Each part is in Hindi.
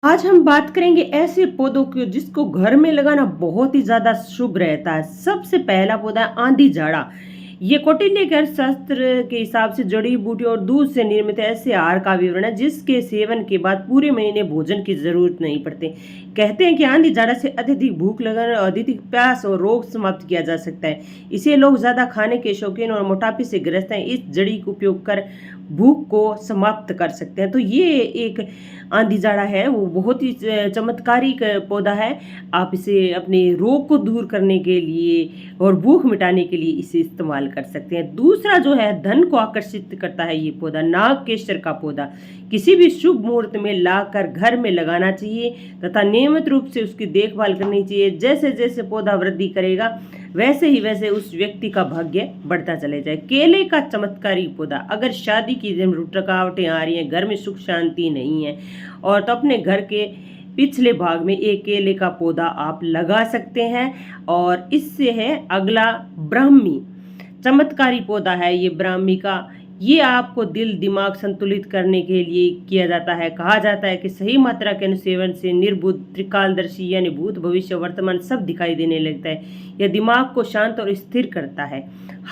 आज हम बात करेंगे ऐसे पौधों की जिसको घर में लगाना बहुत ही ज्यादा शुभ रहता है। सबसे पहला पौधा है आंधी झाड़ा। ये कौटिल्य के अर्थशास्त्र के हिसाब से जड़ी बूटी और दूध से निर्मित ऐसे आहार का विवरण है जिसके सेवन के बाद पूरे महीने भोजन की जरूरत नहीं पड़ती। कहते हैं कि आंधी झाड़ा से अत्यधिक भूख लगन और अत्यधिक प्यास और रोग समाप्त किया जा सकता है। इसे लोग ज्यादा खाने के शौकीन और मोटापे से ग्रस्त हैं, इस जड़ी का उपयोग कर भूख को समाप्त कर सकते हैं। तो ये एक आंधी जाड़ा है, वो बहुत ही चमत्कारिक पौधा है। आप इसे अपने रोग को दूर करने के लिए और भूख मिटाने के लिए इसे इस्तेमाल कर सकते हैं। दूसरा जो है धन को आकर्षित करता है ये पौधा, नाग केसर का पौधा किसी भी शुभ मुहूर्त में लाकर घर में लगाना चाहिए तथा नियमित रूप से उसकी देखभाल करनी चाहिए। जैसे जैसे पौधा वृद्धि करेगा वैसे उस व्यक्ति का भाग्य बढ़ता चले जाए। केले का चमत्कारी पौधा, अगर शादी की रुकावटें आ रही हैं, घर में सुख शांति नहीं है और तो अपने घर के पिछले भाग में एक केले का पौधा आप लगा सकते हैं। और इससे है अगला ब्राह्मी, चमत्कारी पौधा है ये ब्राह्मी का। ये आपको दिल दिमाग संतुलित करने के लिए किया जाता है। कहा जाता है कि सही मात्रा के अनुसेवन से निर्बुद्ध त्रिकालदर्शी यानी भूत भविष्य वर्तमान सब दिखाई देने लगता है। यह दिमाग को शांत और स्थिर करता है।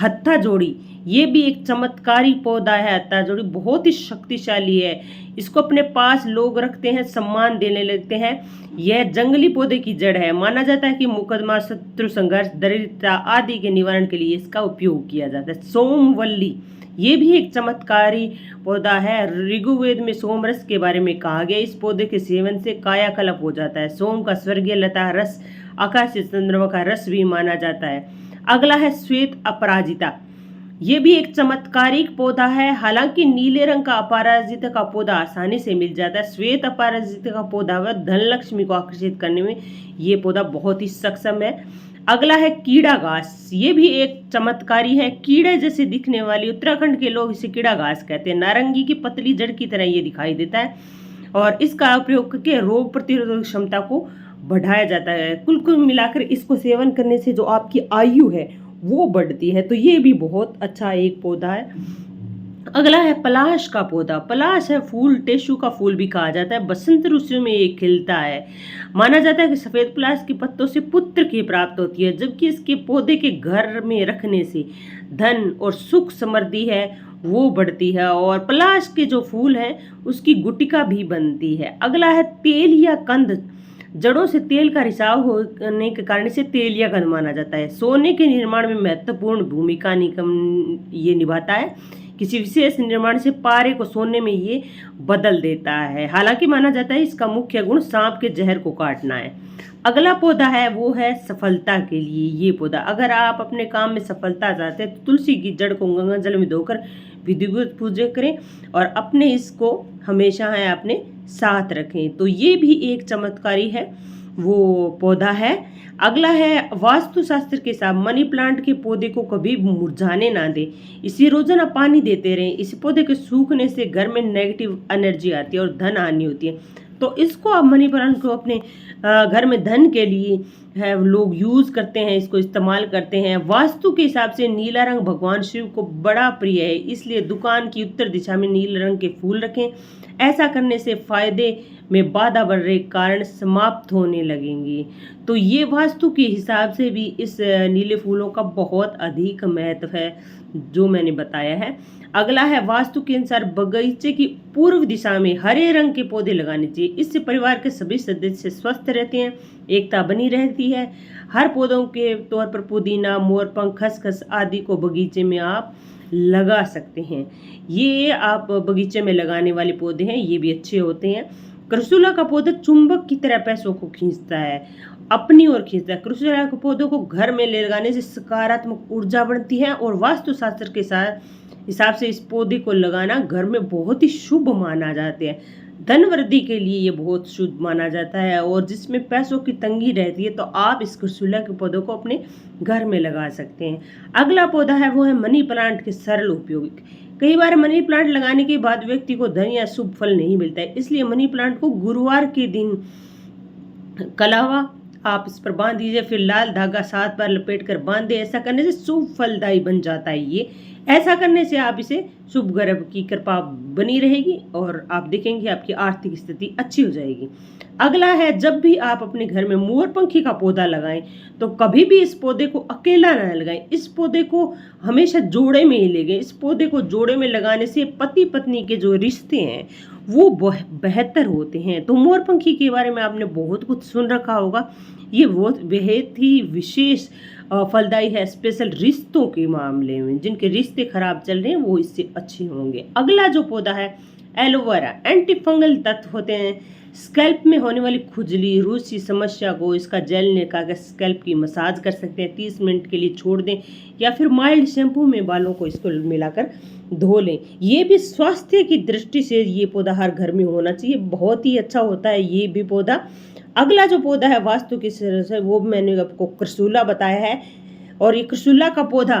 हत्था जोड़ी, ये भी एक चमत्कारी पौधा है। हत्था जोड़ी बहुत ही शक्तिशाली है, इसको अपने पास लोग रखते हैं, सम्मान देने लगते हैं। यह जंगली पौधे की जड़ है। माना जाता है कि मुकदमा शत्रु संघर्ष दरिद्रता आदि के निवारण के लिए इसका उपयोग किया जाता है। सोमवल्ली, ये भी एक चमत्कारी पौधा है। ऋग्वेद में सोमरस के बारे में कहा गया, इस पौधे के सेवन से कायाकल्प हो जाता है। सोम का स्वर्गीय लता रस आकाशीय चंद्रमा का रस भी माना जाता है। अगला है श्वेत अपराजिता, ये भी एक चमत्कारिक पौधा है। हालांकि नीले रंग का अपराजिता का पौधा आसानी से मिल जाता है, श्वेत अपराजिता का पौधा व धन लक्ष्मी को आकर्षित करने में ये पौधा बहुत ही सक्षम है। अगला है कीड़ा घास, ये भी एक चमत्कारी है। कीड़े जैसे दिखने वाली, उत्तराखंड के लोग इसे कीड़ा घास कहते हैं। नारंगी की पतली जड़ की तरह ये दिखाई देता है और इसका उपयोग करके रोग प्रतिरोधक क्षमता को बढ़ाया जाता है। कुल मिलाकर इसको सेवन करने से जो आपकी आयु है वो बढ़ती है। तो ये भी बहुत अच्छा एक पौधा है। अगला है पलाश का पौधा। पलाश है फूल, टेशु का फूल भी कहा जाता है। बसंत ऋतु में ये खिलता है। माना जाता है कि सफेद पलाश के पत्तों से पुत्र की प्राप्त होती है, जबकि इसके पौधे के घर में रखने से धन और सुख समृद्धि है वो बढ़ती है। और पलाश के जो फूल है उसकी गुटिका भी बनती है। अगला है तेल या कंद, जड़ों से तेल का रिसाव होने के कारण इसे तेलिया कंद माना जाता है। सोने के निर्माण में महत्वपूर्ण भूमिका ये निभाता है। किसी विशेष निर्माण से पारे को सोने में ये बदल देता है। हालांकि माना जाता है इसका मुख्य गुण सांप के जहर को काटना है। अगला पौधा है वो है सफलता के लिए ये पौधा। अगर आप अपने काम में सफलता चाहते हैं तो तुलसी की जड़ को गंगा जल में धोकर विधिवत पूजा करें और अपने इसको हमेशा है अपने साथ रखें। तो ये भी एक चमत्कारी है वो पौधा है। अगला है वास्तुशास्त्र के साथ मनी प्लांट के पौधे को कभी मुरझाने ना दें, इसे रोजाना पानी देते रहें। इस पौधे के सूखने से घर में नेगेटिव एनर्जी आती है और धन हानि होती है। तो इसको आप मनी प्लांट को अपने घर में धन के लिए है लोग यूज करते हैं, इसको इस्तेमाल करते हैं। वास्तु के हिसाब से नीला रंग भगवान शिव को बड़ा प्रिय है, इसलिए दुकान की उत्तर दिशा में नीले रंग के फूल रखें। ऐसा करने से फायदे में बाधा बढ़ने के कारण समाप्त होने लगेंगे। तो ये वास्तु के हिसाब से भी इस नीले फूलों का बहुत अधिक महत्व है जो मैंने बताया है। अगला है वास्तु के अनुसार बगीचे की पूर्व दिशा में हरे रंग के पौधे लगाने चाहिए, इससे परिवार के सभी सदस्य स्वस्थ रहते हैं, एकता बनी रहती है। हर पौधों के तौर पर पुदीना, मोरपंख, खसखस आदि को बगीचे में आप लगा सकते हैं। ये आप बगीचे में लगाने वाले पौधे हैं, ये भी अच्छे होते हैं। क्रसुला का पौधा चुंबक की तरह पैसों को खींचता है, अपनी ओर खींचता है। क्रसुला के पौधों को घर में ले लगाने से सकारात्मक ऊर्जा बढ़ती है और वास्तुशास्त्र के साथ हिसाब से इस पौधे को लगाना घर में बहुत ही शुभ माना जाते हैं। धन वृद्धि के लिए ये बहुत शुभ माना जाता है और जिसमें पैसों की तंगी रहती है तो आप इस क्रसुला के पौधों को अपने घर में लगा सकते हैं। अगला पौधा है वो है मनी प्लांट के सरल उपयोग। कई बार मनी प्लांट लगाने के बाद व्यक्ति को धन या शुभ फल नहीं मिलता है, इसलिए मनी प्लांट को गुरुवार के दिन कलावा आप इस पर बांध दीजिए, फिर लाल धागा 7 बार लपेट कर बांध दे। ऐसा करने से शुभ फलदायी बन जाता है ये। ऐसा करने से आप इसे शुभ ग्रह की कृपा बनी रहेगी और आप देखेंगे आपकी आर्थिक स्थिति अच्छी हो जाएगी। अगला है, जब भी आप अपने घर में मोरपंखी का पौधा लगाएं तो कभी भी इस पौधे को अकेला ना लगाएं। इस पौधे को हमेशा जोड़े में ही लगाएं। इस पौधे को जोड़े में लगाने से पति पत्नी के जो रिश्ते हैं वो बेहतर होते हैं। तो मोरपंखी के बारे में आपने बहुत कुछ सुन रखा होगा। ये बहुत बेहद ही विशेष फलदायी है, स्पेशल रिश्तों के मामले में। जिनके रिश्ते खराब चल रहे हैं वो इससे अच्छे होंगे। अगला जो पौधा है एलोवेरा, एंटी फंगल तत्व होते हैं। स्कैल्प में होने वाली खुजली, रूसी समस्या को इसका जेल निकाल कर स्कैल्प की मसाज कर सकते हैं। 30 मिनट के लिए छोड़ दें या फिर माइल्ड शैम्पू में बालों को इसको मिलाकर धो लें। ये भी स्वास्थ्य की दृष्टि से ये पौधा हर घर में होना चाहिए, बहुत ही अच्छा होता है ये भी पौधा। अगला जो पौधा है वास्तु की से वो मैंने आपको क्रसूला बताया है। और ये क्रसूला का पौधा,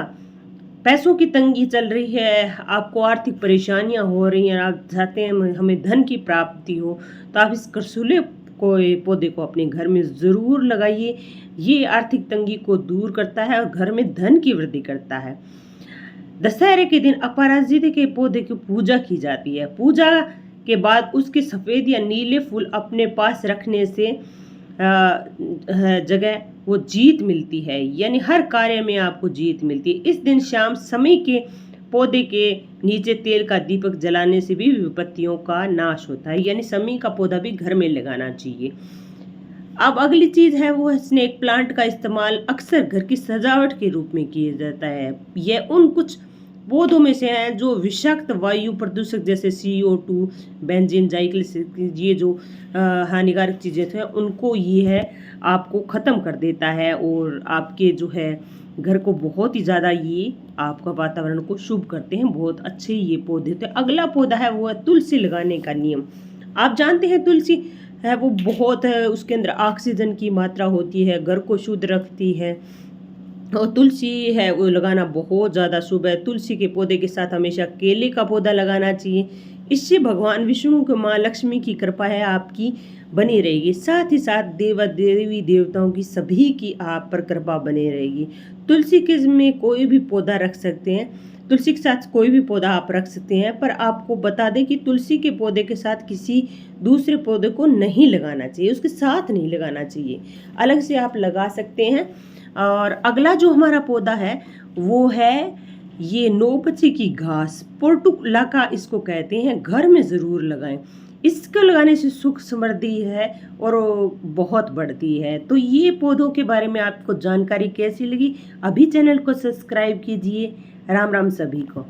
पैसों की तंगी चल रही है, आपको आर्थिक परेशानियां हो रही हैं, आप चाहते हैं हमें धन की प्राप्ति हो, तो आप इस क्रसूले को पौधे को अपने घर में ज़रूर लगाइए। ये आर्थिक तंगी को दूर करता है और घर में धन की वृद्धि करता है। दशहरे के दिन अपराजिता के पौधे की पूजा की जाती है। पूजा के बाद उसके सफ़ेद या नीले फूल अपने पास रखने से जगह वो जीत मिलती है, यानी हर कार्य में आपको जीत मिलती है। इस दिन शाम समय के पौधे के नीचे तेल का दीपक जलाने से भी विपत्तियों का नाश होता है, यानी समय का पौधा भी घर में लगाना चाहिए। अब अगली चीज़ है वो है स्नेक प्लांट का इस्तेमाल अक्सर घर की सजावट के रूप में किया जाता है। यह उन कुछ पौधों में से हैं जो विषाक्त वायु प्रदूषक जैसे CO2, बेंजीन, जाइक्लिक, ये जो हानिकारक चीज़ें थे उनको ये है आपको ख़त्म कर देता है और आपके जो है घर को बहुत ही ज़्यादा ये आपका वातावरण को शुभ करते हैं। बहुत अच्छे ये पौधे थे। अगला पौधा है वो है तुलसी लगाने का नियम। आप जानते हैं तुलसी है वो बहुत है, उसके अंदर ऑक्सीजन की मात्रा होती है, घर को शुद्ध रखती है। और तुलसी है वो लगाना बहुत ज़्यादा शुभ है। तुलसी के पौधे के साथ हमेशा केले का पौधा लगाना चाहिए। इससे भगवान विष्णु के माँ लक्ष्मी की कृपा है आपकी बनी रहेगी। साथ ही साथ देवी देवताओं की सभी की आप पर कृपा बनी रहेगी। तुलसी के में कोई भी पौधा रख सकते हैं, तुलसी के साथ कोई भी पौधा आप रख सकते हैं, पर आपको बता दें कि तुलसी के पौधे के साथ किसी दूसरे पौधे को नहीं लगाना चाहिए, उसके साथ नहीं लगाना चाहिए, अलग से आप लगा सकते हैं। और अगला जो हमारा पौधा है वो है ये नौबची की घास, पोर्टुलाका इसको कहते हैं। घर में ज़रूर लगाएं। इसको लगाने से सुख समृद्धि है और बहुत बढ़ती है। तो ये पौधों के बारे में आपको जानकारी कैसी लगी? अभी चैनल को सब्सक्राइब कीजिए। राम राम सभी को।